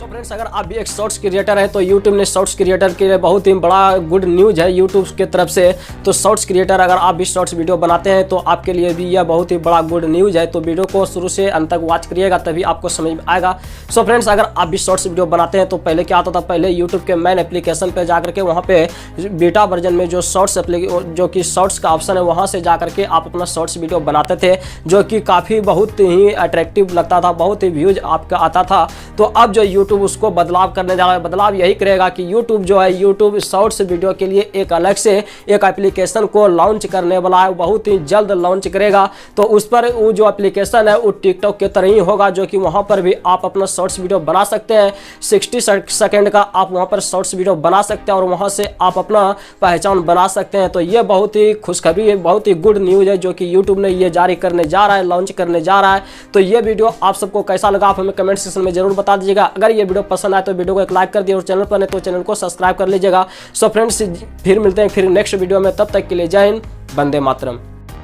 तो फ्रेंड्स, अगर आप भी एक शॉर्ट्स क्रिएटर हैं तो YouTube ने शॉर्ट्स क्रिएटर के लिए बहुत ही बड़ा गुड न्यूज़ है YouTube की तरफ से। तो शॉर्ट्स क्रिएटर अगर आप भी शॉर्ट्स वीडियो बनाते हैं तो आपके लिए भी यह बहुत ही बड़ा गुड न्यूज़ है। तो वीडियो को शुरू से अंत तक वॉच करिएगा तभी आपको समझ में आएगा। सो फ्रेंड्स, अगर आप भी शॉर्ट्स वीडियो बनाते हैं तो पहले क्या आता था, पहले YouTube के मेन एप्लीकेशन पर जाकर के वहाँ पे बीटा वर्जन में जो जो कि शॉर्ट्स का ऑप्शन है वहाँ से जाकर के आप अपना शॉर्ट्स वीडियो बनाते थे, जो कि काफ़ी बहुत ही अट्रैक्टिव लगता था, बहुत ही व्यूज आपका आता था। तो अब जो YouTube उसको बदलाव करने जा रहा है, बदलाव यही करेगा कि YouTube जो है YouTube शॉर्ट्स वीडियो के लिए एक अलग से एक एप्लीकेशन को लॉन्च करने वाला है, बहुत ही जल्द लॉन्च करेगा। तो उस पर वो जो एप्लीकेशन है वो टिकटॉक के तरह ही होगा, जो कि वहाँ पर भी आप अपना शॉर्ट्स वीडियो बना सकते हैं। 60 सेकंड का आप वहाँ पर शॉर्ट्स वीडियो बना सकते हैं और वहाँ से आप अपना पहचान बना सकते हैं। तो ये बहुत ही खुशखबरी है, बहुत ही गुड न्यूज़ है जो कि YouTube ने ये जारी करने जा रहा है, लॉन्च करने जा रहा है। तो ये वीडियो आप सबको कैसा लगा आप हमें कमेंट सेक्शन में जरूर बता दीजिएगा। अगर ये वीडियो पसंद आए तो वीडियो को एक लाइक कर दिए और चैनल पर नहीं तो चैनल को सब्सक्राइब कर लीजिएगा। सो फ्रेंड्स, फिर मिलते हैं फिर नेक्स्ट वीडियो में, तब तक के लिए जय हिंद, वंदे मातरम।